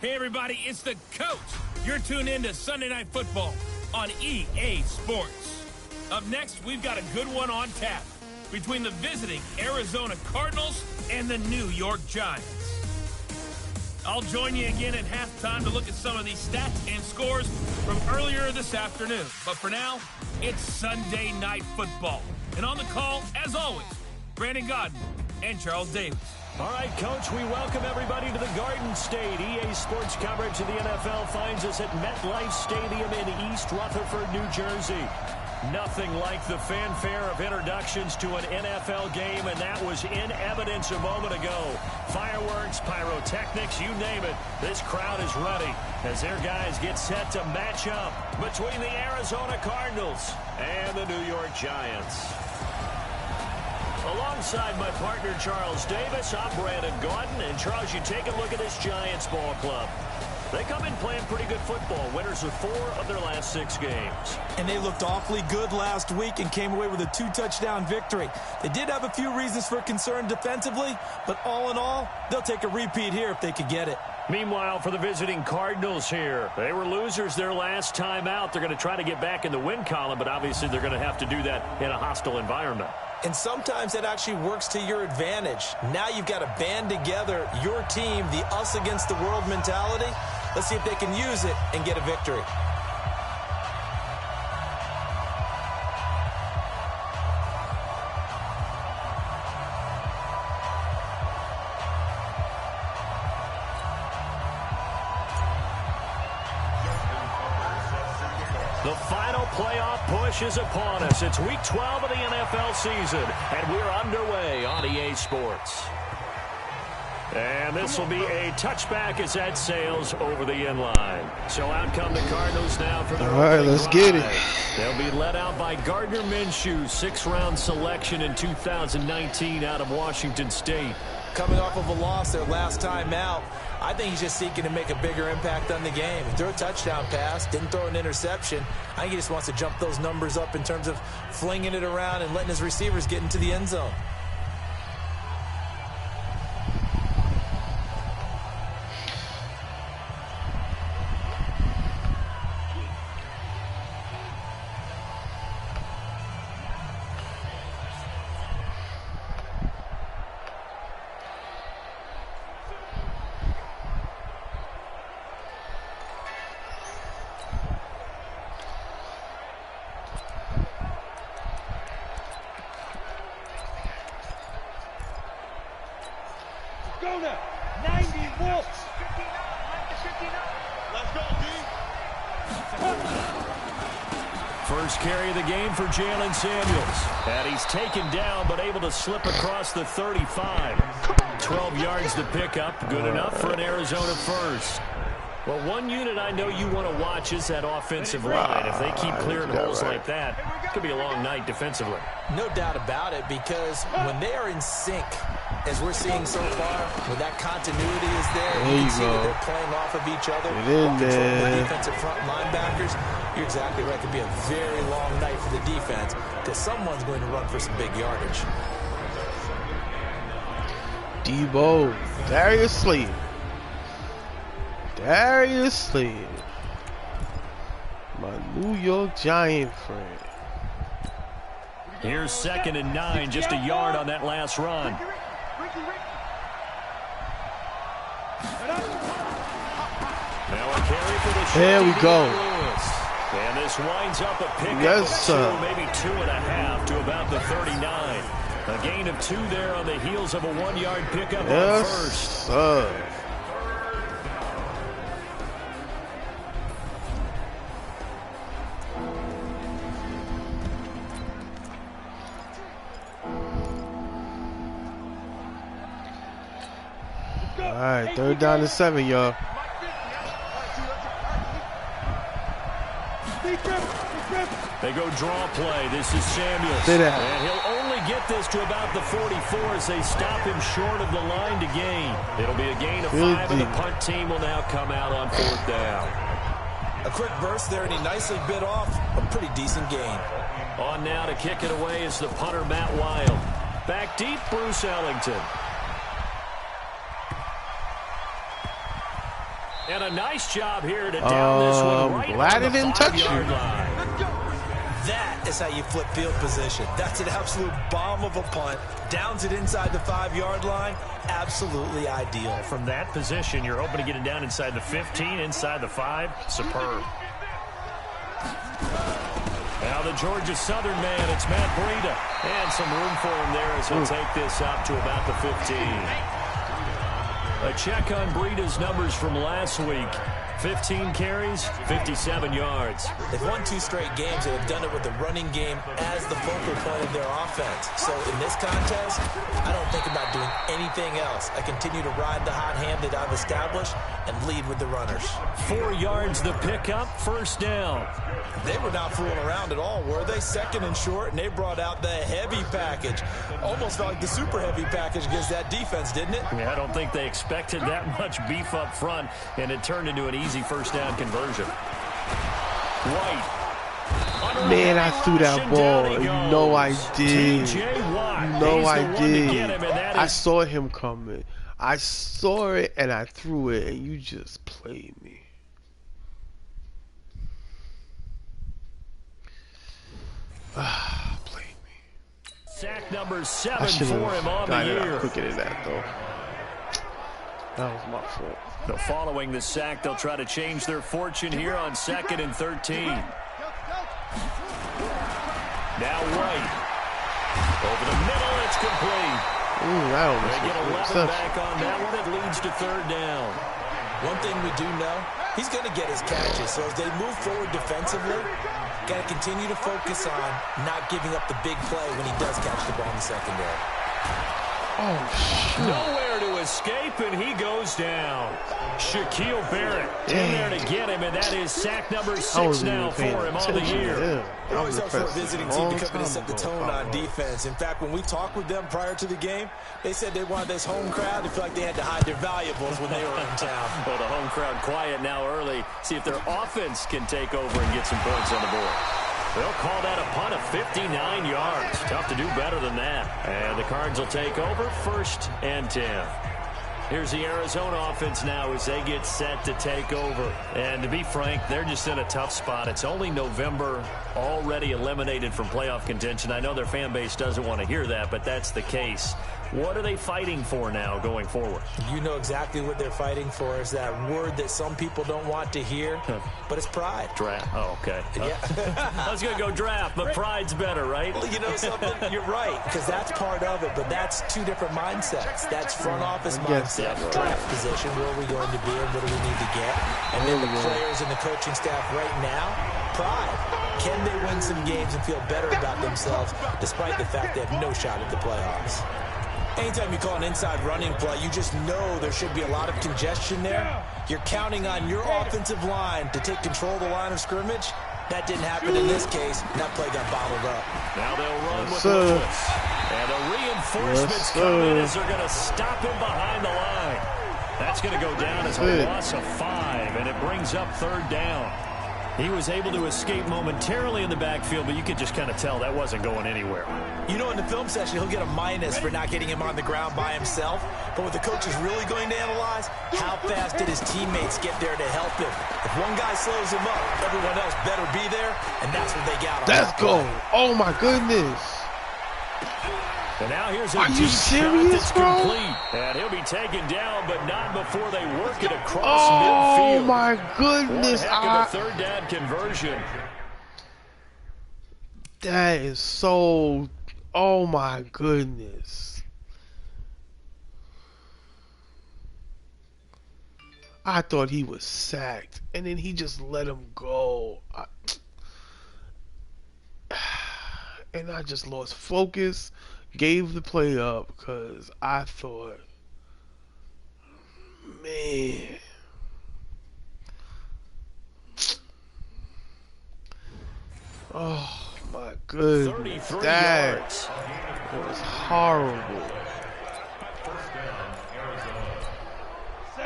Hey, everybody, it's the coach. You're tuned in to Sunday Night Football on EA Sports. Up next, we've got a good one on tap between the visiting Arizona Cardinals and the New York Giants. I'll join you again at halftime to look at some of these stats and scores from earlier this afternoon. But for now, it's Sunday Night Football. And on the call, as always, Brandon Godden and Charles Davis. All right, Coach, we welcome everybody to the Garden State. EA Sports coverage of the NFL finds us at MetLife Stadium in East Rutherford, New Jersey. Nothing like the fanfare of introductions to an NFL game, and that was in evidence a moment ago. Fireworks, pyrotechnics, you name it. This crowd is ready as their guys get set to match up between the Arizona Cardinals and the New York Giants. Alongside my partner, Charles Davis, I'm Brandon Godden. And, Charles, you take a look at this Giants ball club. They come in playing pretty good football. Winners of 4 of their last 6 games. And they looked awfully good last week and came away with a 2-touchdown victory. They did have a few reasons for concern defensively, but all in all, they'll take a repeat here if they could get it. Meanwhile, for the visiting Cardinals here, they were losers their last time out. They're going to try to get back in the win column, but obviously they're going to have to do that in a hostile environment. And sometimes that actually works to your advantage. Now you've got to band together your team, the us against the world mentality. Let's see if they can use it and get a victory. The final playoff push is upon us. It's week 12 of the NFL season, and we're underway on EA Sports. And this will be a touchback as that sails over the end line. So out come the Cardinals now for their opening let's drive. get it. They'll be led out by Gardner Minshew, 6th-round selection in 2019 out of Washington State. Coming off of a loss their last time out, I think he's just seeking to make a bigger impact on the game. He threw a touchdown pass, didn't throw an interception. I think he just wants to jump those numbers up in terms of flinging it around and letting his receivers get into the end zone. Go now. 90 volts. 59. Let's go, D. First carry of the game for Jalen Samuels. And he's taken down, but able to slip across the 35. 12 yards to pick up. Good enough for an Arizona first. Well, one unit I know you want to watch is that offensive line. If they keep clearing holes like that, it could be a long night defensively. No doubt about it, because when they are in sync, as we're seeing so far, when that continuity is there, you can see that they're playing off of each other, while controlling the defensive front linebackers. You're exactly right. It could be a very long night for the defense, because someone's going to run for some big yardage. Debo, Darius Slade. Darius Slade. My New York Giant friend. Here's 2nd and 9, just a yard on that last run. Now a carry for the There we go. And this winds up a pickup Yes, of 2, sir. maybe 2.5 to about the 39. A gain of 2 there on the heels of a 1-yard pickup on first. Sir. All right, 3rd down and 7, y'all. They go draw play. This is Samuels. And he'll only get this to about the 44 as they stop him short of the line to gain. It'll be a gain of 5, and the punt team will now come out on 4th down. A quick burst there, and he nicely bit off a pretty decent gain. On now to kick it away is the punter, Matt Wild. Back deep, Bruce Ellington. And a nice job here to down this one right glad on it didn't touch you. line. That is how you flip field position. That's an absolute bomb of a punt. Downs it inside the 5-yard line. Absolutely ideal. From that position, you're hoping to get it down inside the 15, inside the 5. Superb. Now the Georgia Southern man, it's Matt Breida. And some room for him there as he'll take this up to about the 15. A check on Breida's numbers from last week. 15 carries, 57 yards. They've won 2 straight games and have done it with the running game as the focal point of their offense. So in this contest, I don't think about doing anything else. I continue to ride the hot hand that I've established and lead with the runners. 4 yards the pickup, first down. They were not fooling around at all, were they? Second and short, and they brought out the heavy package. Almost like the super heavy package against that defense, didn't it? Yeah, I don't think they expected that much beef up front, and it turned into an easy first down conversion. White. Man, I threw that ball. You know I did. You know I did. I saw him coming. I saw it, and I threw it, and you just played me. Played me. Sack number 7 for him on the year. Quicker than that, though. That was my fault. But following the sack, they'll try to change their fortune here on 2nd and 13. Now White. Over the middle, it's complete. Ooh, that they get 11 back on that one. It leads to 3rd down. One thing we do know, he's going to get his catches. So as they move forward defensively, got to continue to focus on not giving up the big play when he does catch the ball in the secondary. Oh, shit. Nowhere to escape, and he goes down. Shaquille Barrett in there to get him, and that is sack number 6 now for him on the year. It always helps for a visiting team to come in and set the tone on defense. In fact, when we talked with them prior to the game, they said they wanted this home crowd to feel like they had to hide their valuables when they were in town. Well, the home crowd quiet now early. See if their offense can take over and get some points on the board. They'll call that a punt of 59 yards. Tough to do better than that. And the Cards will take over 1st and 10. Here's the Arizona offense now as they get set to take over. And to be frank, they're just in a tough spot. It's only November, already eliminated from playoff contention. I know their fan base doesn't want to hear that, but that's the case. What are they fighting for now going forward? You know exactly what they're fighting for is that word that some people don't want to hear, but it's pride. Draft. Oh, okay. Yeah. I was going to go draft, but pride's better, right? Well, you know something? You're right, because that's part of it, but that's 2 different mindsets. That's front office mindset, draft position, where are we going to be and what do we need to get? And then the players and the coaching staff right now, pride. Can they win some games and feel better about themselves despite the fact they have no shot at the playoffs? Anytime you call an inside running play, you just know there should be a lot of congestion there. You're counting on your offensive line to take control of the line of scrimmage. That didn't happen in this case. That play got bottled up. Now they'll run with Lewis. And the reinforcements come in as they're going to stop him behind the line. That's going to go down as a loss of 5, and it brings up 3rd down. He was able to escape momentarily in the backfield, but you could just kind of tell that wasn't going anywhere. You know, in the film session, he'll get a minus for not getting him on the ground by himself. But what the coach is really going to analyze, how fast did his teammates get there to help him? If one guy slows him up, everyone else better be there, and that's what they got on. Let's go. Oh, my goodness. And now here's a Are you serious, bro? Complete. And he'll be taken down, but not before they work it across Oh, midfield. my goodness. What a heck of a 3rd down conversion. That is so... Oh, my goodness. I thought he was sacked, and then he just let him go. And I just lost focus. Gave the play up because I thought, man, oh my goodness, that was horrible.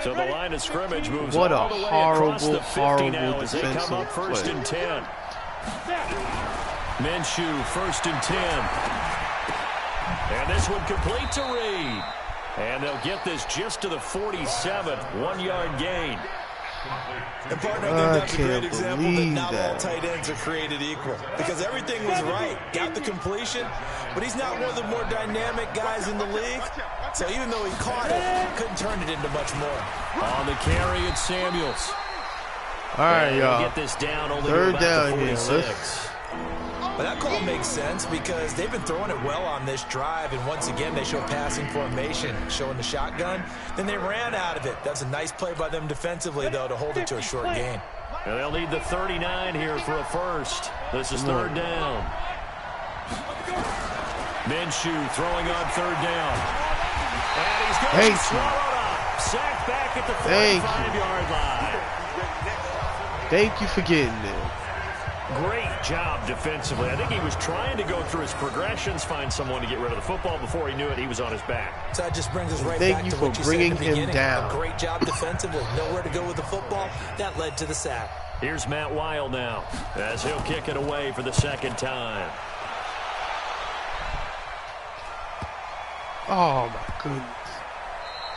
So the line of scrimmage moves what all a the way horrible, across the 50 horrible now as they come defensive up 1st play. and 10. Minshew 1st and 10. And this one complete to Reed. And they'll get this just to the 47, 1-yard gain. And partner, I think that's a great example that not all tight ends are created equal. Because everything was right. Got the completion, but he's not one of the more dynamic guys in the league. So even though he caught it, couldn't turn it into much more. On the carry, it's Samuels. All right, y'all. Get this down only Third to down about the 46. here. But that call makes sense because they've been throwing it well on this drive, and once again they show passing formation, showing the shotgun. Then they ran out of it. That's a nice play by them defensively, though, to hold it to a short gain. And they'll need the 39 here for a first. This is third down. Minshew throwing on third down. And he's going to be swallowed up. Sacked back at the 45-yard line. Thank you for getting there. Great job defensively. I think he was trying to go through his progressions, find someone to get rid of the football. Before he knew it, he was on his back. So that just brings us right back to what you said at the beginning. A great job defensively. Nowhere to go with the football. That led to the sack. Here's Matt Weil now as he'll kick it away for the second time. Oh, my goodness.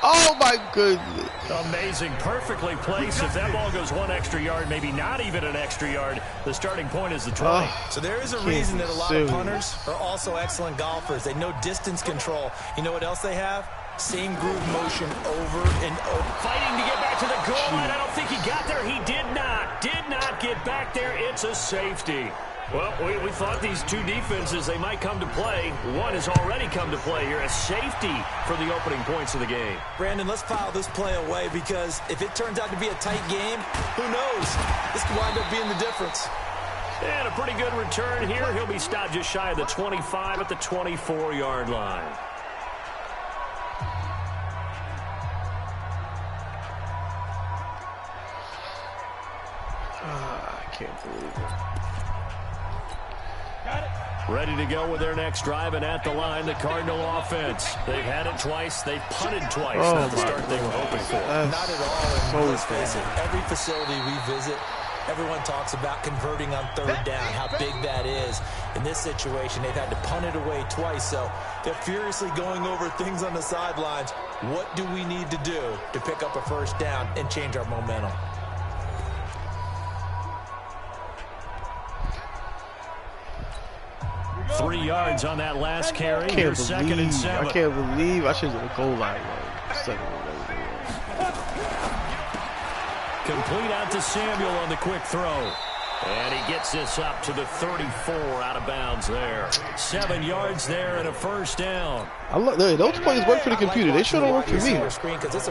Oh, my goodness. Amazing. Perfectly placed. If that ball goes one extra yard, maybe not even an extra yard, the starting point is the 20. So there is a reason that a lot of punters are also excellent golfers. They know distance control. You know what else they have? Same groove motion over and over. Fighting to get back to the goal line. I don't think he got there. He did not. Did not get back there. It's a safety. Well, we thought these two defenses, they might come to play. One has already come to play here. A safety for the opening points of the game. Brandon, let's file this play away because if it turns out to be a tight game, who knows? This could wind up being the difference. And a pretty good return here. He'll be stopped just shy of the 25 at the 24-yard line. I can't believe it. Ready to go with their next drive, and at the line, the Cardinal offense. They've had it twice. They've punted twice. Not the start they were hoping for. Not at all. And let's face it, every facility we visit, everyone talks about converting on third down, how big that is. In this situation, they've had to punt it away twice, so they're furiously going over things on the sidelines. What do we need to do to pick up a first down and change our momentum? 3 yards on that last carry. Here's second and 7. I can't believe I should have a goal line. Complete out to Samuel on the quick throw. And he gets this up to the 34 out of bounds there. 7 yards there and a first down. Those plays work for the computer. They sure don't work for me.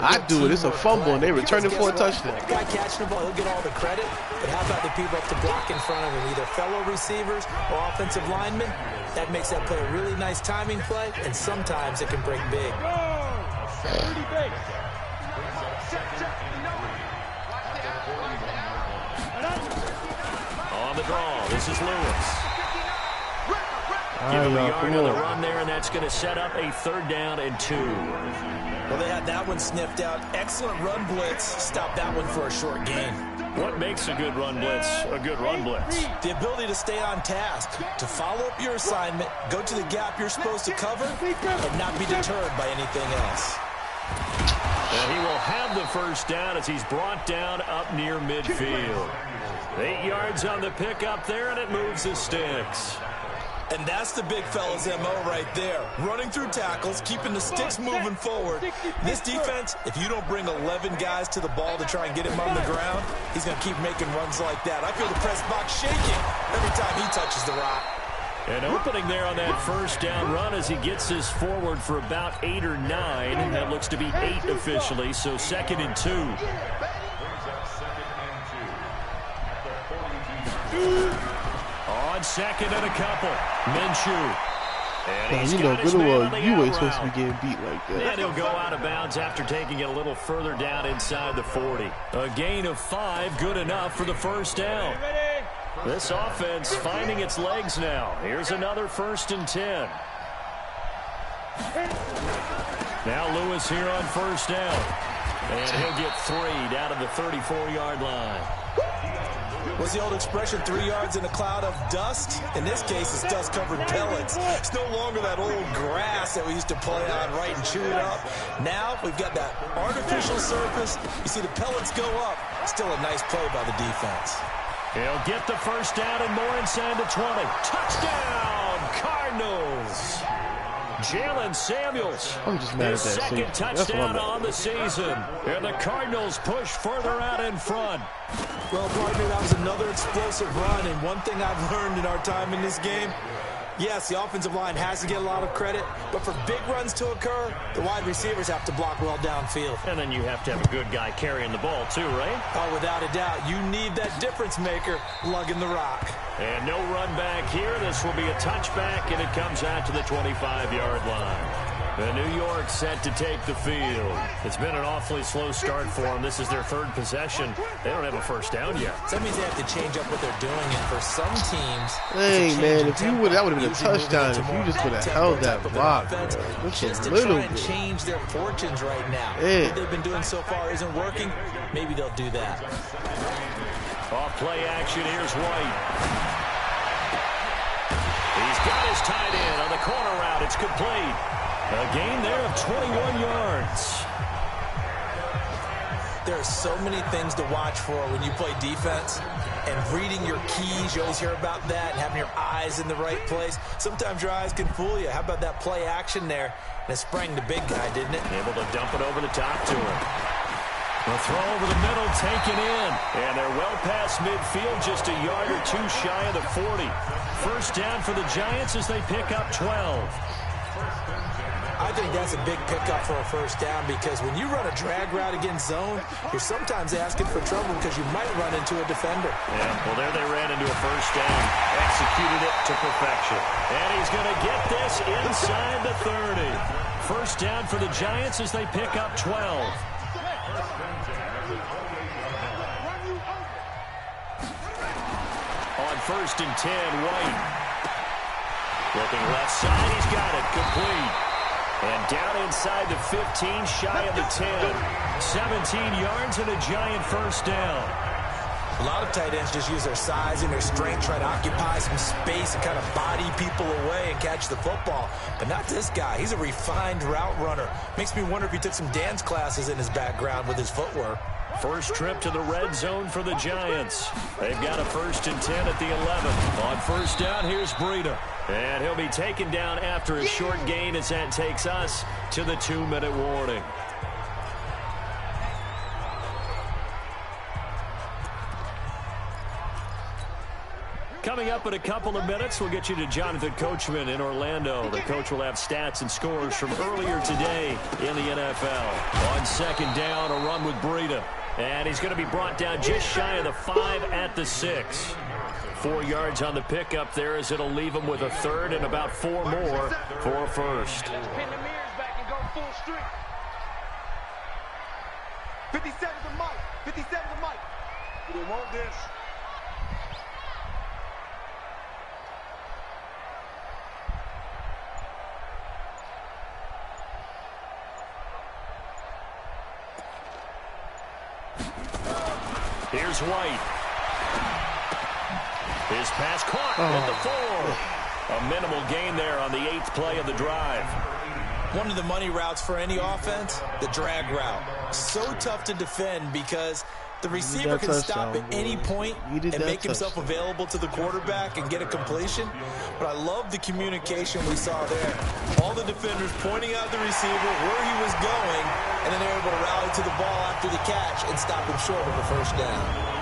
I do it. It's a fumble, and they return it for a touchdown. The guy catching the ball, he'll get all the credit. But how about the people up to block in front of him, either fellow receivers or offensive linemen? That makes that play a really nice timing play, and sometimes it can break big. On the draw, this is Lewis. Give him a yard on the run there, and that's going to set up a third down and 2. Well, they had that one sniffed out. Excellent run blitz. Stop that one for a short gain. What makes a good run blitz a good run blitz? The ability to stay on task, to follow up your assignment, go to the gap you're supposed to cover, and not be deterred by anything else. And he will have the first down as he's brought down up near midfield. 8 yards on the pickup there, and it moves the sticks. And that's the big fella's MO right there. Running through tackles, keeping the sticks moving forward. This defense, if you don't bring 11 guys to the ball to try and get him on the ground, he's going to keep making runs like that. I feel the press box shaking every time he touches the rock. An opening there on that first down run as he gets this forward for about 8 or 9. That looks to be 8 officially, so 2nd and 2. On second and a couple, Minshew. And you know good and well you ain't supposed to be getting beat like that. And he'll go out of bounds after taking it a little further down inside the 40. A gain of 5, good enough for the first down. This offense finding its legs now. Here's another 1st and 10. Now Lewis here on first down. And he'll get 3 down to the 34-yard line. What's the old expression, 3 yards in a cloud of dust? In this case, it's dust-covered pellets. It's no longer that old grass that we used to play on, right, and chew it up. Now we've got that artificial surface. You see the pellets go up. Still a nice play by the defense. He'll get the first down and more inside the 20. Touchdown, Cardinals. Jalen Samuels, I'm just mad his at that second touchdown on the season. And the Cardinals push further out in front. Well, partner, that was another explosive run. And one thing I've learned in our time in this game, yes, the offensive line has to get a lot of credit, but for big runs to occur, the wide receivers have to block well downfield. And then you have to have a good guy carrying the ball too, right? Oh, without a doubt. You need that difference maker lugging the rock. And no run back here. This will be a touchback, and it comes out to the 25-yard line. The New York set to take the field. It's been an awfully slow start for them. This is their 3rd possession. They don't have a first down yet. So that means they have to change up what they're doing, and for some teams, hey man, if you would, that would have been a touchdown if you just would have held that block. Just to try and change their fortunes right now. What they've been doing so far isn't working. Maybe they'll do that. Off play action, here's White. He's got his tight end on the corner route. It's complete. A gain there of 21 yards. There are so many things to watch for when you play defense. And reading your keys, you always hear about that, and having your eyes in the right place. Sometimes your eyes can fool you. How about that play action there? And it sprang the big guy, didn't it? Able to dump it over the top to him. The throw over the middle, taken in. And they're well past midfield, just a yard or two shy of the 40. First down for the Giants as they pick up 12. I think that's a big pickup for a first down, because when you run a drag route against zone, you're sometimes asking for trouble because you might run into a defender. Yeah, well, there they ran into a first down. Executed it to perfection. And he's going to get this inside the 30. First down for the Giants as they pick up 12. On 1st and 10, White. Looking left side, he's got it. Complete. And down inside the 15, shy of the 10. 17 yards and a Giant first down. A lot of tight ends just use their size and their strength, try to occupy some space and kind of body people away and catch the football. But not this guy. He's a refined route runner. Makes me wonder if he took some dance classes in his background with his footwork. First trip to the red zone for the Giants. They've got a 1st and 10 at the 11. On first down, here's Breida. And he'll be taken down after a short gain as that takes us to the 2-minute warning. Coming up in a couple of minutes, we'll get you to Jonathan Coachman in Orlando. The coach will have stats and scores from earlier today in the NFL. On 2nd down, a run with Breida. And he's going to be brought down just shy of the 5 at the 6. 4 yards on the pickup there as it'll leave him with a 3rd and about 4 more for a first. Pin the mirrors back and go full streak. 57 to Mike. 57 to Mike. We want this. Here's White. His pass caught at the 4. A minimal gain there on the 8th play of the drive. One of the money routes for any offense, the drag route. So tough to defend because the receiver can stop at any point and make himself available to the quarterback and get a completion. But I love the communication we saw there. All the defenders pointing out the receiver, where he was going, and then they were able to rally to the ball after the catch and stop him short of the first down.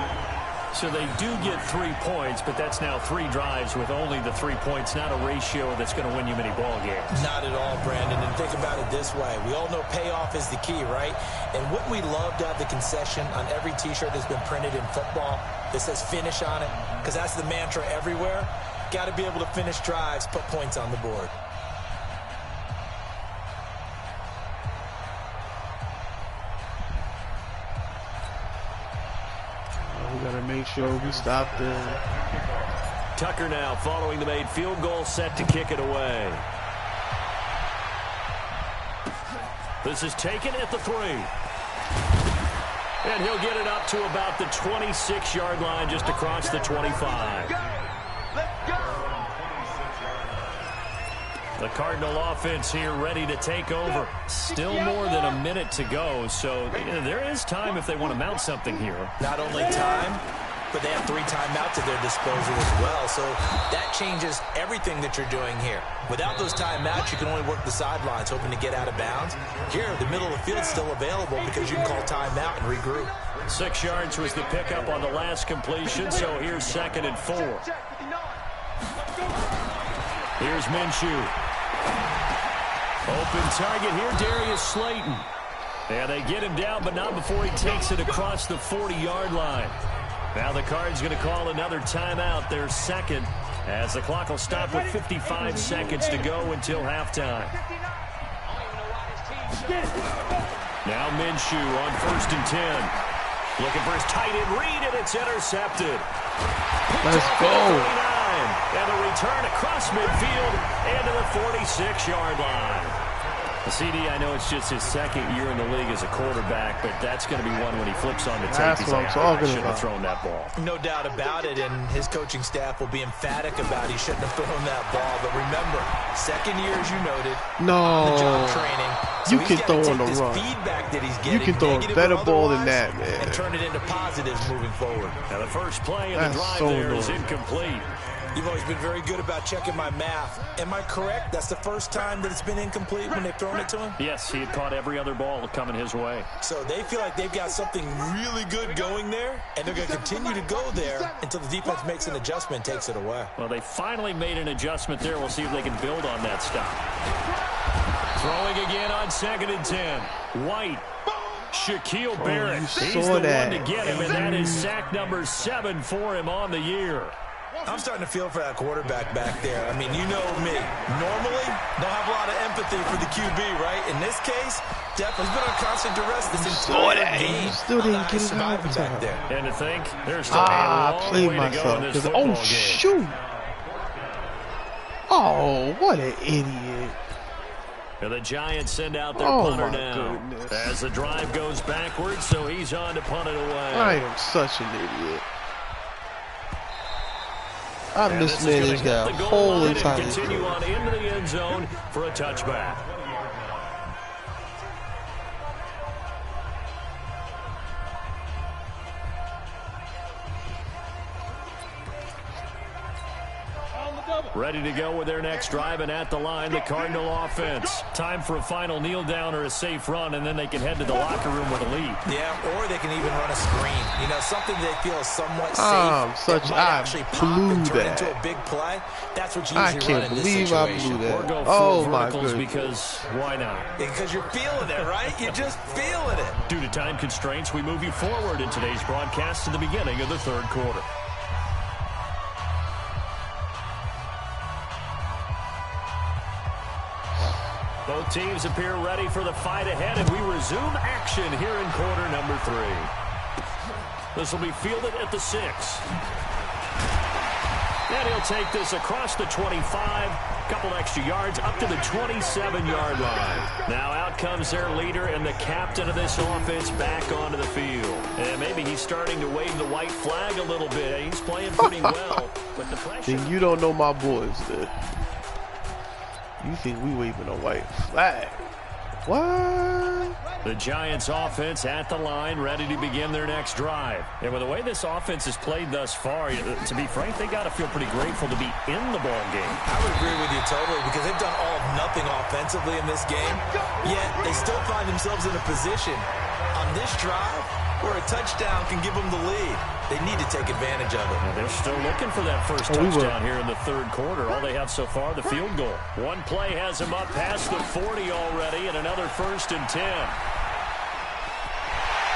So they do get 3 points, but that's now 3 drives with only the 3 points, not a ratio that's going to win you many ball games. Not at all, Brandon. And think about it this way. We all know payoff is the key, right? And wouldn't we love to have the concession on every T-shirt that's been printed in football that says finish on it? Because that's the mantra everywhere. Got to be able to finish drives, put points on the board. We got to make sure we stop them. Tucker now following the made field goal, set to kick it away. This is taken at the 3. And he'll get it up to about the 26-yard line, just across the 25. The Cardinal offense here ready to take over. Still more than a minute to go, so there is time if they want to mount something here. Not only time, but they have 3 timeouts at their disposal as well, so that changes everything that you're doing here. Without those timeouts, you can only work the sidelines, hoping to get out of bounds. Here, the middle of the field's still available because you can call timeout and regroup. 6 yards was the pickup on the last completion, so here's 2nd and 4. Here's Minshew. Open target here, Darius Slayton. And they get him down, but not before he takes it across the 40-yard line. Now the Cards going to call another timeout, their 2nd, as the clock will stop with 55 seconds to go until halftime. Now Minshew on 1st and 10. Looking for his tight end read, and it's intercepted. Let's go. And a return across midfield and to the 46-yard line. The CD, I know it's just his 2nd year in the league as a quarterback, but that's going to be one when he flips on the tape. That's what I'm talking I shouldn't about. have thrown that ball. No doubt about it, and his coaching staff will be emphatic about he shouldn't have thrown that ball. But remember, 2nd year, as you noted, No. the job training. So You can throw on the run. Feedback that he's getting, You can throw a better ball than that, man. and turn it into positives moving forward. Now the first play of the drive so there is annoying. incomplete. You've always been very good about checking my math. Am I correct? That's the first time that it's been incomplete when they've thrown it to him? Yes, he had caught every other ball coming his way. So they feel like they've got something really good going there, and they're going to continue to go there until the defense makes an adjustment and takes it away. Well, they finally made an adjustment there. We'll see if they can build on that stop. Throwing again on 2nd and 10. White. Shaquille Barrett. He's the one to get him, and that is sack number 7 for him on the year. I'm starting to feel for that quarterback back there. I mean, you know me. Normally, don't have a lot of empathy for the QB, right? In this case, definitely been on constant duress this entire game. Still didn't get it out back there. And to think, there's still a long way to go in this football game. Shoot. Oh, what an idiot. And the Giants send out their Oh, punter my now. goodness. As the drive goes backwards, so he's on to punt it away. I am such an idiot. I And this is mismanaged gonna hit that the goal whole line entire and continue thing. on into the end zone for a touchback. Ready to go with their next drive, and at the line, the Cardinal offense. Time for a final kneel down or a safe run, and then they can head to the locker room with a lead. Yeah, or they can even run a screen. You know, something they feel is somewhat safe. That might actually pop and turn into a big play. That's what you usually run in this situation. I can't believe I blew Or that. go Oh, full my verticals goodness. because why not? Because you're feeling it, right? You're just feeling it. Due to time constraints, we move you forward in today's broadcast to the beginning of the 3rd quarter. Both teams appear ready for the fight ahead, and we resume action here in quarter number 3. This will be fielded at the 6. And he'll take this across the 25, couple extra yards up to the 27-yard line. Now out comes their leader and the captain of this offense back onto the field. And maybe he's starting to wave the white flag a little bit. He's playing pretty well, but the pressure... Then you don't know my boys, then. You think we waving a white flag? What? The Giants offense at the line, ready to begin their next drive. And with the way this offense has played thus far, to be frank, they got to feel pretty grateful to be in the ball game. I would agree with you totally because they've done all of nothing offensively in this game, yet they still find themselves in a position on this drive where a touchdown can give them the lead. They need to take advantage of it. Well, they're still looking for that first touchdown here in the 3rd quarter. All they have so far, the field goal. One play has them up past the 40 already, and another 1st and 10.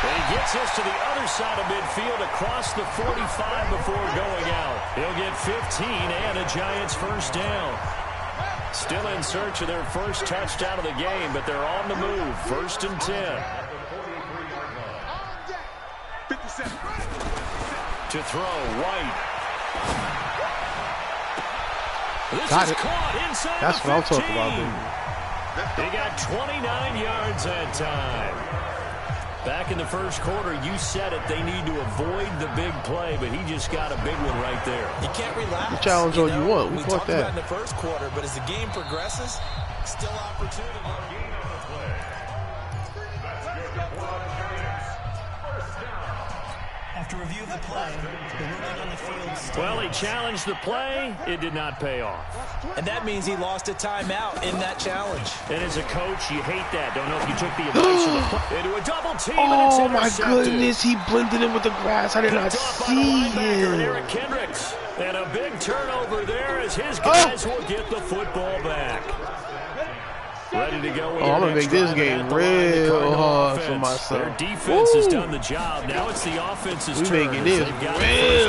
And he gets us to the other side of midfield across the 45 before going out. He'll get 15 and a Giants first down. Still in search of their first touchdown of the game, but they're on the move. 1st and 10. To throw, White. This Got is it. caught inside That's the what I'm 15. talking about, dude. He got 29 yards that time. Back back in the first quarter. You said it. They need to avoid the big play, but he just got a big one right there. You can't relax. The challenge all you want. We talked about in the first quarter, but as the game progresses, still opportunity. After review of the play, the ruling on the field stands. Well, he challenged the play. It did not pay off. And that means he lost a timeout in that challenge. And as a coach, you hate that. Don't know if you took the advice of the play. Into a double team, and it's Oh, my intercepted. goodness. He blended in with the grass. I did not see him. Eric Kendricks. And a big turnover there as his guys will get the football back. Ready to go. I'm going to make this game real hard for myself. Their defense has done the job. Now it's the offense's turn. We're making this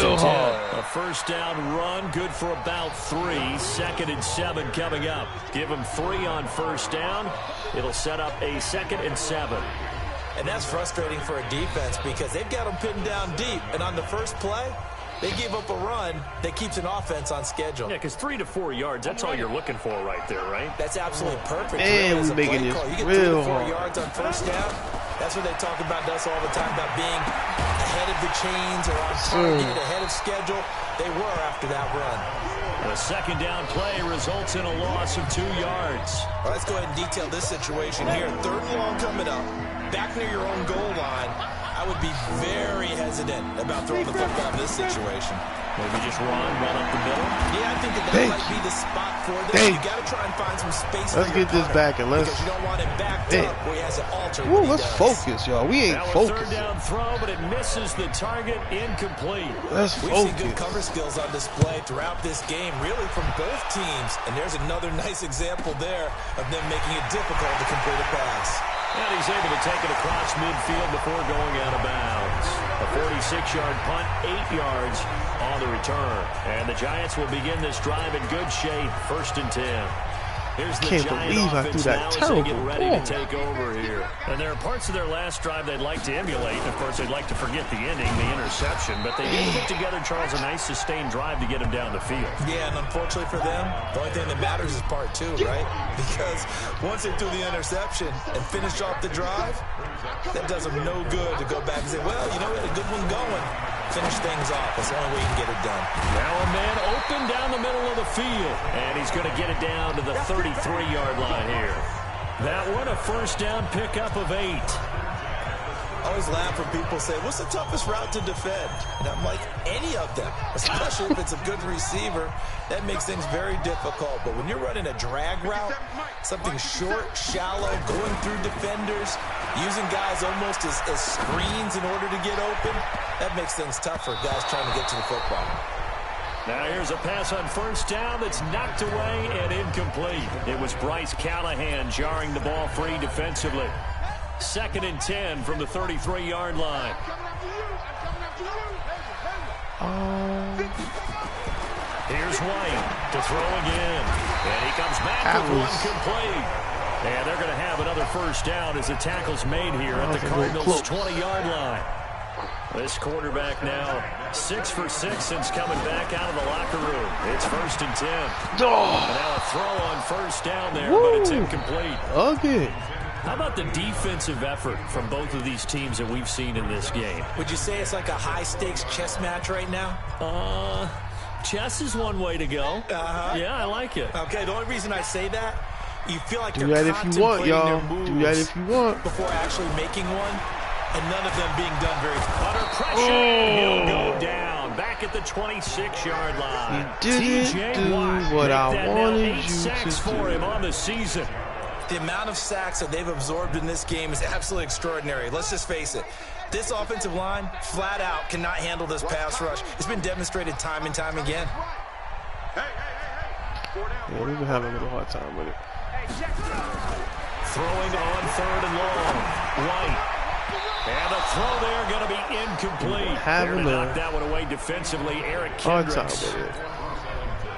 real hard. A first down run, good for about 3. 2nd and 7 coming up. Give them 3 on first down. It'll set up a 2nd and 7. And that's frustrating for a defense because they've got them pinned down deep. And on the first play, they gave up a run that keeps an offense on schedule. Yeah, because 3 to 4 yards, that's all you're looking for right there, right? That's absolutely perfect. Man, as a we're making play this call. You get real 3 to 4 hard. yards on first down. That's what they talk about us all the time, about being ahead of the chains or on target, ahead of schedule. They were after that run. The 2nd down play results in a loss of 2 yards. Well, let's go ahead and detail this situation here. 3rd and long coming up. Back near your own goal line. I would be very hesitant about throwing the football in this situation. Maybe just run up the middle. Yeah, I think that might be the spot for them. You got to try and find some space. Let's get this back and let's. Because you don't want him backed up where he has an alter. Woo, let's focus, y'all. We ain't focused. 3rd down throw, but it misses the target, incomplete. Let's We've focus. seen good cover skills on display throughout this game, really from both teams. And there's another nice example there of them making it difficult to complete a pass. And he's able to take it across midfield before going out of bounds. A 46-yard punt, 8 yards on the return. And the Giants will begin this drive in good shape, 1st and 10. Here's the Can't believe I threw that terrible get ready ball. to take over here. And there are parts of their last drive they'd like to emulate. And of course, they'd like to forget the ending, the interception. But they did put together, Charles, a nice sustained drive to get him down the field. Yeah, and unfortunately for them, the only thing that matters is part 2, right? Because once they threw the interception and finished off the drive, that does them no good to go back and say, well, you know, we had a good one going. Finish things off. That's the only way you can get it done. Now a man open down the middle of the field. And he's going to get it down to the 33-yard line here. That one, a first down pickup of 8. I always laugh when people say, what's the toughest route to defend? And I'm like, any of them, especially if it's a good receiver. That makes things very difficult. But when you're running a drag route, something short, shallow, going through defenders, using guys almost as screens in order to get open, that makes things tough for guys trying to get to the football. Now here's a pass on first down that's knocked away and incomplete. It was Bryce Callahan jarring the ball free defensively. 2nd and 10 from the 33-yard line. Here's White to throw again. And he comes back with one complete. And they're going to have another first down as the tackle's made here at the Cardinals' 20-yard line. This quarterback now 6 for 6 since coming back out of the locker room. It's 1st and 10. And now a throw on first down there, but it's incomplete. Okay. How about the defensive effort from both of these teams that we've seen in this game? Would you say it's like a high-stakes chess match right now? Chess is one way to go. Yeah, I like it. Okay, the only reason I say that, you feel like Do they're that if you want, y'all. contemplating Do that if you want. before actually making one, and none of them being done very Under pressure, he'll go down. Back at the 26-yard line. He didn't do what I wanted you to sacks for him on the season. The amount of sacks that they've absorbed in this game is absolutely extraordinary. Let's just face it. This offensive line, flat out, cannot handle this pass rush. It's been demonstrated time and time again. Yeah, we've been having a little hard time with it. Throwing on 3rd and long. White. And a throw there going to be incomplete. There to knock that one away defensively, Eric Hard time Kendricks. with it.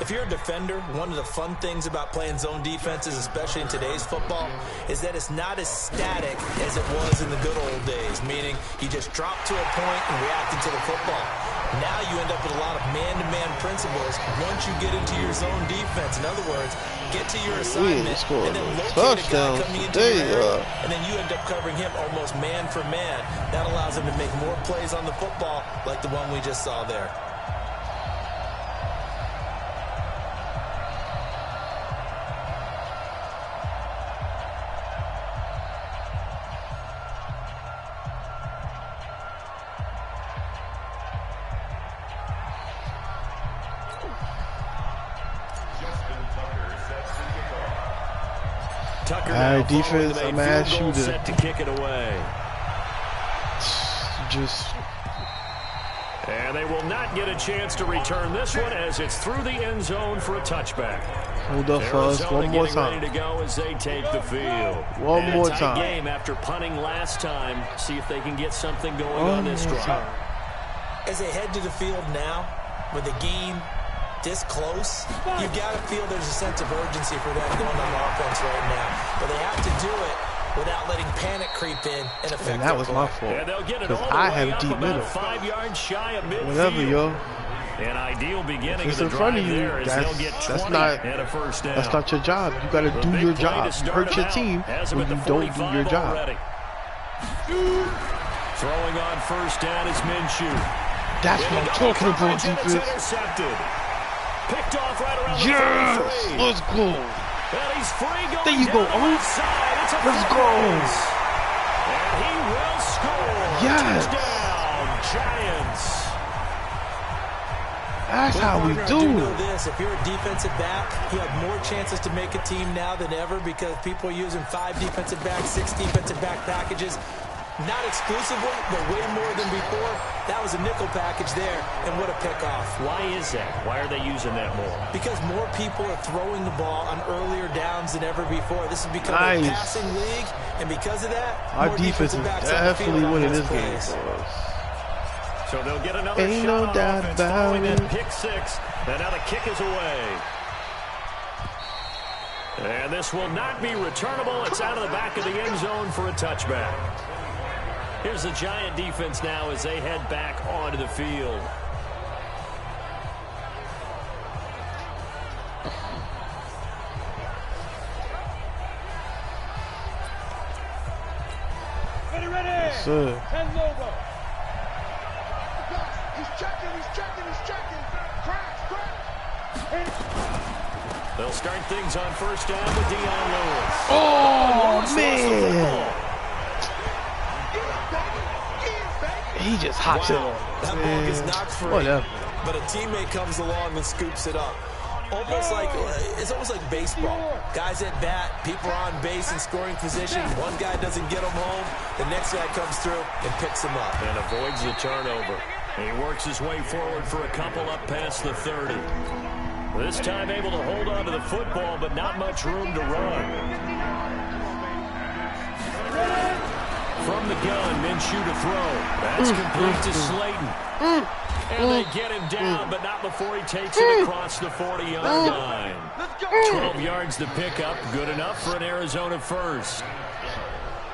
If you're a defender, one of the fun things about playing zone defenses, especially in today's football, is that it's not as static as it was in the good old days, meaning you just drop to a point and react into the football. Now you end up with a lot of man-to-man principles once you get into your zone defense. In other words, get to your assignment and then locate a guy coming into your area, and then you end up covering him almost man for man. That allows him to make more plays on the football like the one we just saw there. Defense, a mad shooter. Set to kick it away. And they will not get a chance to return this one as it's through the end zone for a touchback. Hold up for us one more time. Ready to go as they take the field. One more time. Game after punting last time. See if they can get something going on this drive. As they head to the field now, with the game this close, you got to feel there's a sense of urgency for them going on offense right now. But they have to do it without letting panic creep in and affect and that was my fault. Because I have deep middle. 5 yards shy of midfield. Whatever, yo. An ideal beginning it's in front of you. That's not your job. You got to do your job. Hurt your team when you don't do your job. Throwing on first down is Minshew. That's what I'm talking about, defense. Intercepted. Picked off right around the yes, let's go. And he's free going there you go, let's go. And he will score. Yes. Touchdown, Giants. That's how we do know this. If you're a defensive back, you have more chances to make a team now than ever because people are using 5 defensive backs, 6 defensive back packages. Not exclusively, but way more than before. That was a nickel package there, and what a pickoff. Why is that? Why are they using that more? Because more people are throwing the ball on earlier downs than ever before. This has become a passing league, and because of that, our defense is definitely winning this game for us. So they'll get another shot no on doubt offense about following it. that pick 6, and now the kick is away. And this will not be returnable. It's out of the back of the end zone for a touchback. Here's the Giant defense now as they head back onto the field. Ready. Yes, sir. 10 logo. He's checking. Crash. They'll start things on first down with Dion Lewis. Oh, man. He just hops it on. That ball gets knocked free, but a teammate comes along and scoops it up. It's almost like baseball. Guys at bat, people are on base in scoring position. One guy doesn't get him home. The next guy comes through and picks him up. And avoids the turnover. He works his way forward for a couple up past the 30. This time able to hold on to the football, but not much room to run. From the gun, Minshew to throw. That's complete to Slayton. And they get him down, but not before he takes it across the 40-yard line. 12 yards to pick up. Good enough for an Arizona first.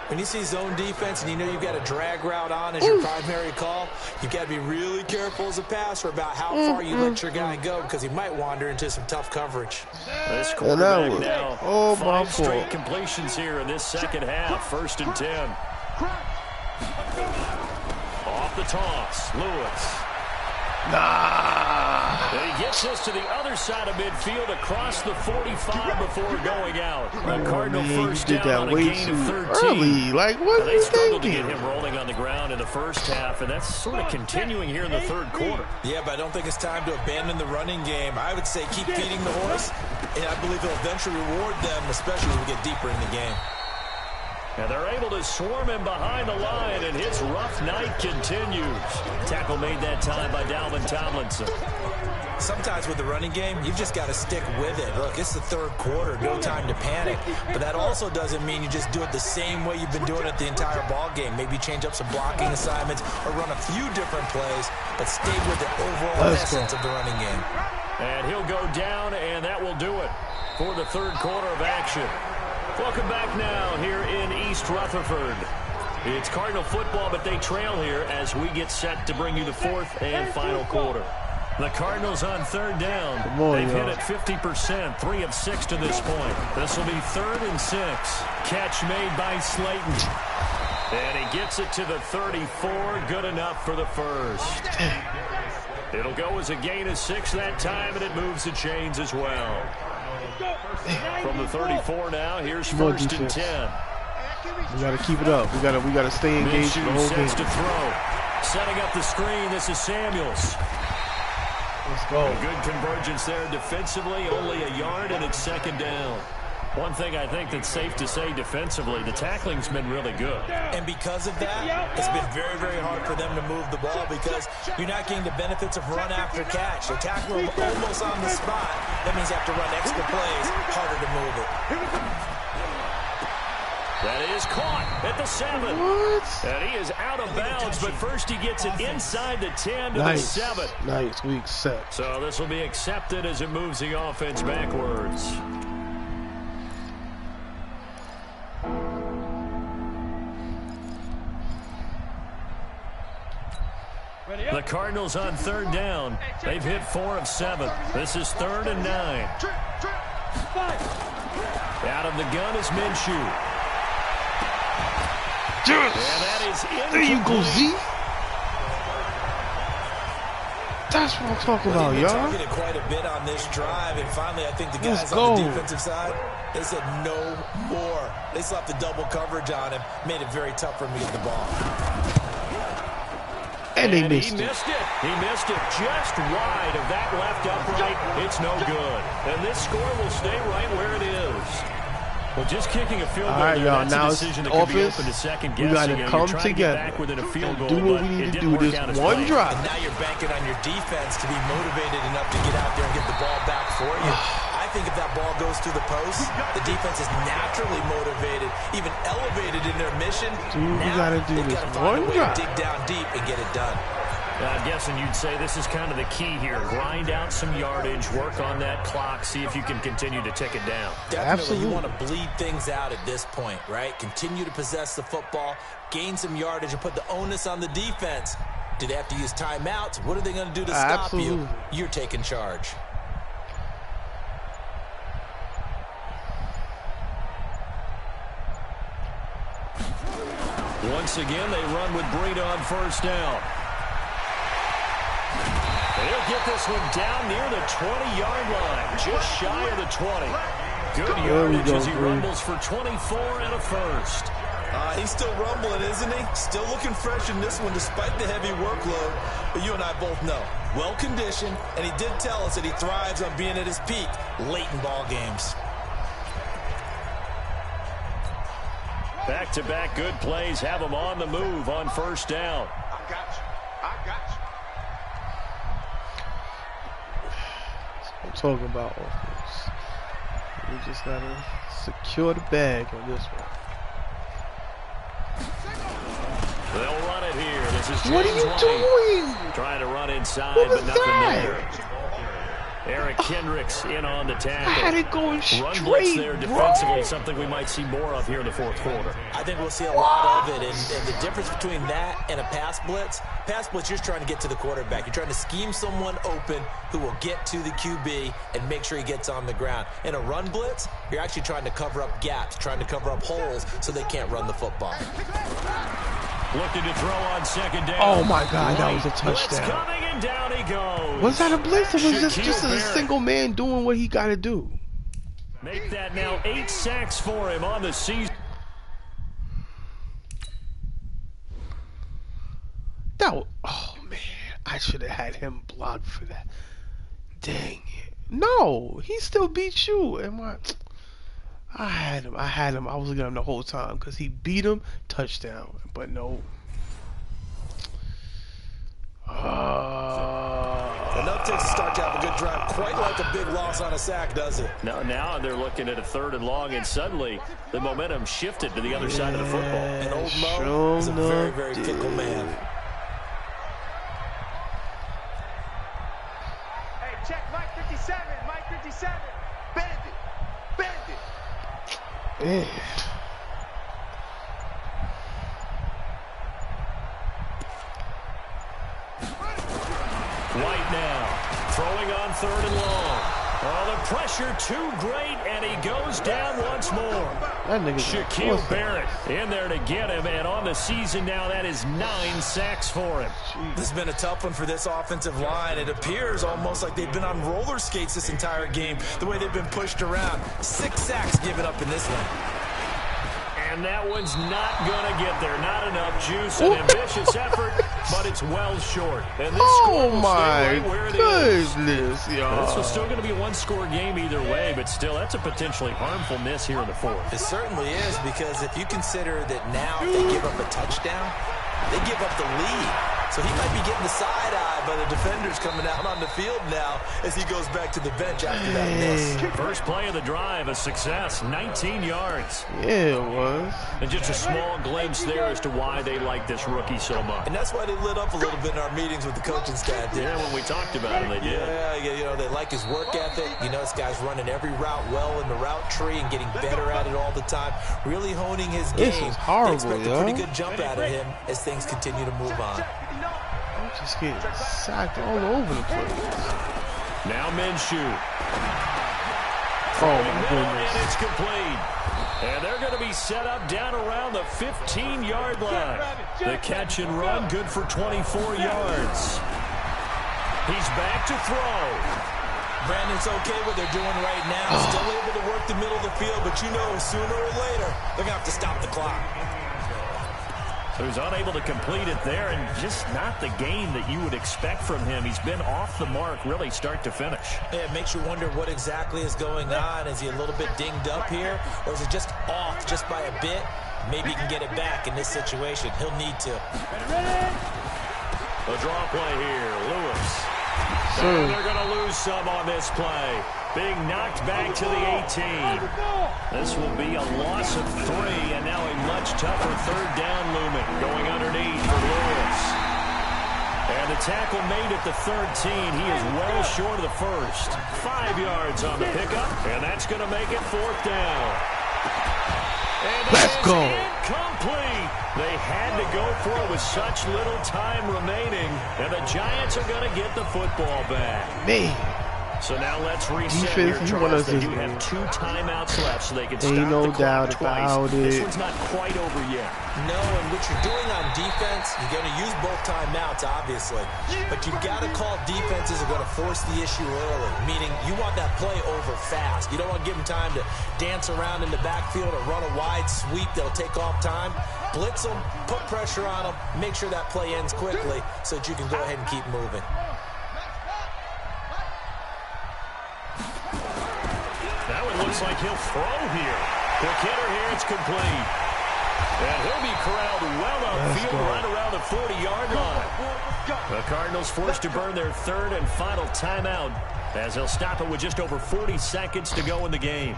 When you see zone defense and you know you've got a drag route on as your primary call, you've got to be really careful as a passer about how far you let your guy go because he might wander into some tough coverage. This quarterback now, 5 straight completions here in this second half. 1st and 10. Off the toss, Lewis. And he gets this to the other side of midfield across the 45 before going out. A Cardinal first down on a gain of 13. Early. Like, what they struggled to get him rolling on the ground in the first half, and that's sort of continuing here in the third quarter. Yeah, but I don't think it's time to abandon the running game. I would say keep feeding the horse, and I believe it'll eventually reward them, especially as we get deeper in the game. And they're able to swarm him behind the line, and his rough night continues. Tackle made that time by Dalvin Tomlinson. Sometimes with the running game, you've just got to stick with it. Look, it's the third quarter, no time to panic. But that also doesn't mean you just do it the same way you've been doing it the entire ball game. Maybe change up some blocking assignments or run a few different plays, but stay with the overall essence of the running game. And he'll go down, and that will do it for the third quarter of action. Welcome back now here in East Rutherford. It's Cardinal football, but they trail here as we get set to bring you the fourth and final quarter. The Cardinals on third down. They've hit it 50%, 3 of 6 to this point. This will be 3rd and 6. Catch made by Slayton. And he gets it to the 34. Good enough for the first. It'll go as a gain of 6 that time, and it moves the chains as well. From the 34 now, here's 1st and 10. We got to keep it up. We got to stay engaged in the whole game. To throw. Setting up the screen, this is Samuels. Let's go. A good convergence there defensively, only a yard, and it's 2nd down. One thing I think that's safe to say defensively, the tackling's been really good. And because of that, it's been very, very hard for them to move the ball because you're not getting the benefits of run after catch. They tackle them almost on the spot. That means you have to run extra plays, harder to move it. That is caught at the 7. What? And he is out of bounds, but first he gets it inside the 10 to the 7. Nice, we accept. So this will be accepted as it moves the offense backwards. The Cardinals on 3rd down. They've hit 4 of 7. This is 3rd and 9. Out of the gun is Minshew. Yes. And that is incomplete. There you go, Z. That's what I'm talking about, y'all. Targeted it quite a bit on this drive, and finally, I think the guys on the defensive side, they said no more. They slapped the double coverage on him, made it very tough for him to get the ball. And they missed it. He missed it just wide of that left upright. It's no good. And this score will stay right where it is. Well, just kicking a field goal, right, y'all. that's now a decision that could be open to second guessing. We got to come together Do what we need to do this one drive. And now you're banking on your defense to be motivated enough to get out there and get the ball back for you. I think if that ball goes through the post, the defense is naturally motivated, even elevated in their mission. Dude, we got to do this one drive. Dig down deep and get it done. I'm guessing you'd say this is kind of the key here. Grind out some yardage, work on that clock, see if you can continue to tick it down. Definitely, Absolutely. You want to bleed things out at this point, right? Continue to possess the football, gain some yardage, and put the onus on the defense. Do they have to use timeouts? What are they going to do to stop you? You're taking charge. Once again, they run with Breida on 1st down. They'll get this one down near the 20-yard line, just shy of the 20. Good yardage as he rumbles for 24 and a first. He's still rumbling, isn't he? Still looking fresh in this one despite the heavy workload. But you and I both know, well-conditioned, and he did tell us that he thrives on being at his peak late in ball games. Back-to-back good plays have him on the move on 1st down. I got you. I'm talking about offense. We just gotta secure the bag on this one. They'll run it here. This is James What are you White. doing? Trying to run inside, What was but nothing that? there. Eric Kendricks in on the tackle. I had it going Run straight, blitz there defensively, bro. something we might see more of here in the 4th quarter. I think we'll see a lot of it, and the difference between that and a pass blitz, you're just trying to get to the quarterback. You're trying to scheme someone open who will get to the QB and make sure he gets on the ground. In a run blitz, you're actually trying to cover up gaps, trying to cover up holes so they can't run the football. Looking to throw on 2nd down. Oh my God, that was a Blitz touchdown. coming, and down he goes. Was that a blitz, or was this Shaquille just a Barrett. single man doing what he got to do? Make that now 8 sacks for him on the season. Oh man, I should have had him blocked for that. Dang it. No, he still beat you. I had him. I was looking at him the whole time because he beat him. Touchdown. But no. Enough takes to start to have a good drive. Quite like a big loss on a sack, does it? Now they're looking at a 3rd and long, and suddenly the momentum shifted to the other side of the football. And old Mo is a very, very fickle man. Hey, check Mike the 27. Bend it. Bend it. Yeah. White now, throwing on 3rd and long. Oh, the pressure too great, and he goes down once more. Shaquille Barrett in there to get him, and on the season now, that is 9 sacks for him. This has been a tough one for this offensive line. It appears almost like they've been on roller skates this entire game, the way they've been pushed around. 6 sacks given up in this one. And that one's not going to get there. Not enough juice. An ambitious effort, but it's well short. And this score will stay right where it is. This was still going to be a one-score game either way, but still, that's a potentially harmful miss here in the 4th. It certainly is, because if you consider that now if they give up a touchdown, they give up the lead. So he might be getting the side eye by the defenders coming out on the field now as he goes back to the bench after that miss. First play of the drive, a success, 19 yards. Yeah, it was. And just a small glimpse there as to why they like this rookie so much. And that's why they lit up a little bit in our meetings with the coaching staff. Yeah, when we talked about him, they did. Yeah, you know, they like his work ethic. You know, this guy's running every route well in the route tree and getting better at it all the time. Really honing his game. This is horrible, they expect a pretty good jump out of him as things continue to move on. I'm just getting sacked all over the place. Now Minshew. Oh, my goodness. And it's complete. And they're going to be set up down around the 15-yard line. The catch and run, good for 24 yards. He's back to throw. Brandon's okay what they're doing right now. Still able to work the middle of the field, but you know sooner or later they're going to have to stop the clock. So he's unable to complete it there, and just not the game that you would expect from him. He's been off the mark really start to finish. Yeah, it makes you wonder what exactly is going on. Is he a little bit dinged up here, or is it just off just by a bit? Maybe he can get it back in this situation. He'll need to. A draw play here, Lewis. And they're going to lose some on this play. Being knocked back to the 18. This will be a loss of 3, and now a much tougher 3rd down looming. Going underneath for Lewis. And the tackle made at the 13. He is well short of the first. 5 yards on the pickup, and that's going to make it 4th down. And let's go. Incomplete. They had to go for it with such little time remaining, and the Giants are going to get the football back. Man. So now let's reset defense, here, Charles. They do have 2 timeouts left, so they can stop no the clock doubt twice. about This it. one's not quite over yet. No, and what you're doing on defense, you're going to use both timeouts, obviously. But you've got to call defenses are going to force the issue early, meaning you want that play over fast. You don't want to give them time to dance around in the backfield or run a wide sweep that'll take off time. Blitz them, put pressure on them, make sure that play ends quickly so that you can go ahead and keep moving. That one looks like he'll throw here. Quick hitter here, it's complete. And he'll be corralled well upfield right around the 40-yard line. The Cardinals forced to burn their 3rd and final timeout as they'll stop it with just over 40 seconds to go in the game.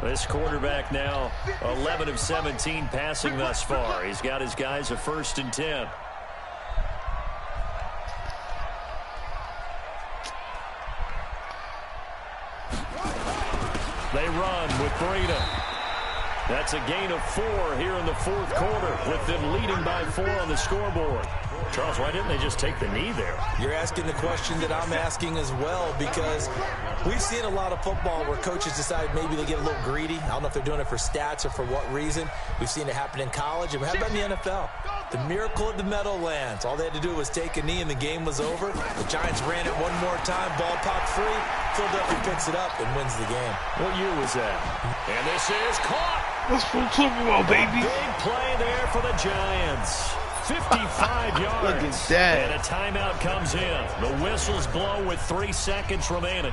This quarterback now 11 of 17 passing thus far. He's got his guys a 1st and 10. They run with Breida. That's a gain of 4 here in the 4th quarter, with them leading by 4 on the scoreboard. Charles, why didn't they just take the knee there? You're asking the question that I'm asking as well, because we've seen a lot of football where coaches decide maybe they get a little greedy. I don't know if they're doing it for stats or for what reason. We've seen it happen in college, and how about in the NFL? The miracle of the Meadowlands. All they had to do was take a knee, and the game was over. The Giants ran it one more time. Ball popped free. Philadelphia picks it up and wins the game. What year was that? And this is caught. Let's go Super Bowl, baby. Big play there for the Giants. 55 yards. Look at that. And a timeout comes in. The whistles blow with 3 seconds remaining.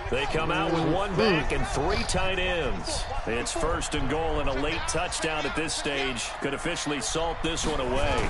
They come out with 1 back and 3 tight ends. It's 1st and goal, and a late touchdown at this stage could officially salt this one away.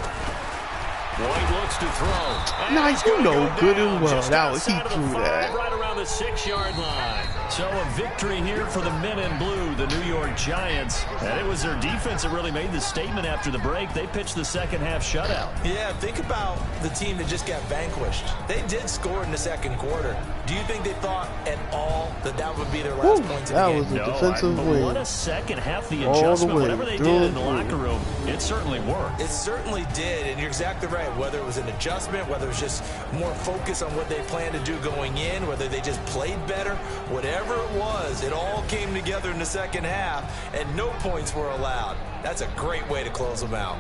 White looks to throw. Nah, you know good and well that was he threw that. Right around the 6-yard line. So a victory here for the men in blue, the New York Giants. And it was their defense that really made the statement after the break. They pitched the second half shutout. Yeah, think about the team that just got vanquished. They did score in the second quarter. Do you think they thought at all that that would be their last points of the game? That was a defensive win. What a second half, the adjustment, whatever they did in the locker room, it certainly worked. It certainly did, and you're exactly right. Whether it was an adjustment, whether it was just more focus on what they planned to do going in, whether they just played better, whatever it was, it all came together in the second half, and no points were allowed. That's a great way to close them out.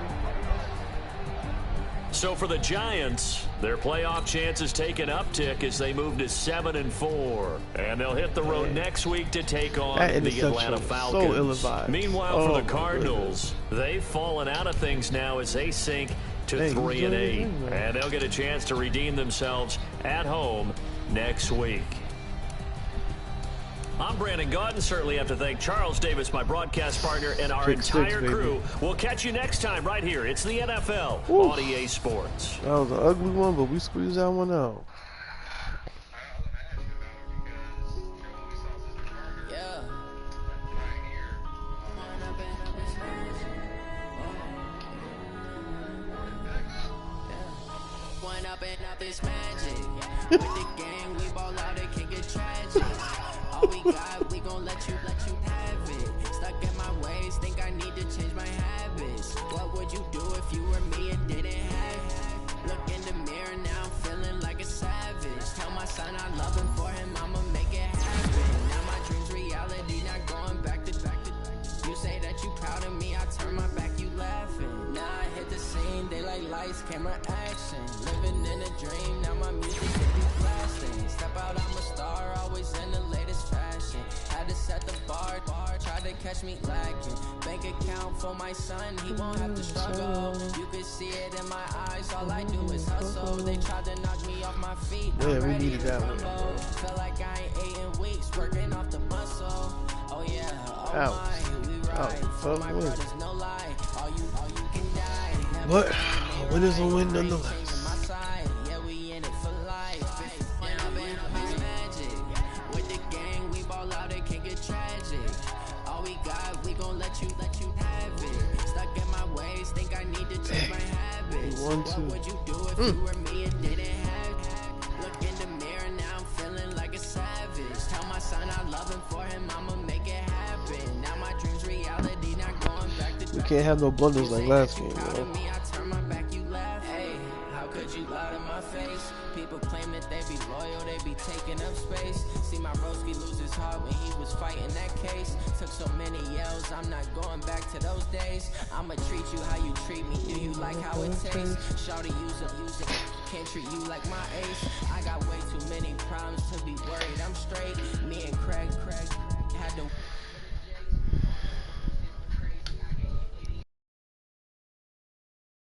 So for the Giants, their playoff chances take an uptick as they move to 7-4. And they'll hit the road next week to take on the Atlanta Falcons. So ill-advised. Meanwhile, for the Cardinals, they've fallen out of things now as they sink to 3-8. And they'll get a chance to redeem themselves at home next week. I'm Brandon Gaudin. Certainly have to thank Charles Davis, my broadcast partner, and our entire crew. We'll catch you next time right here. It's the NFL on EA Sports. That was an ugly one, but we squeezed that one out. This magic with the gang, we ball out, it can get tragic. All we got, we gon' let you have it. Stuck in my ways, think I need to change my habits. What would you do if you were me and didn't have it? Look in the mirror now, I'm feeling like a savage. Tell my son I love him, for him I'ma make it happen. Now my dreams reality, not going back to back. You say that you proud of me, I turn my back, you laughing. Now I hit the scene, daylight lights, camera action. Living in a dream, now my music can be blasting. Step out, I'm a star, always in the latest fashion. Had to set the bar, try to catch me lacking. Bank account for my son, he won't have to struggle. You can see it in my eyes, all I do is hustle. They tried to knock me off my feet, yeah, we needed that one. Felt like I ain't ate in weeks, working off the muscle. Oh yeah, oh my, we ride. For my brothers, no lie. All you can die. But a win is a win nonetheless. Yeah, we in it for life. Magic. With the gang, we ball out, it can get tragic. All we got, we gon' let you have it. Stuck in my ways, think I need to change my habits. What would you do if you were me and didn't have it? Look in the mirror, now I'm feeling like a savage. Tell my son I love him, for him I'ma make it happen. Now my dreams reality, not going back to we can't have no blunders like last game, bro. Hey, how could you lie to my face? People claim that they be loyal, they be taking up space. See my broski lose his heart when he was fighting that case. Took so many yells, I'm not going back to those days. I'ma treat you how you treat me, do you like how it tastes? Shawty use it, can't treat you like my ace. I got way too many problems to be worried, I'm straight.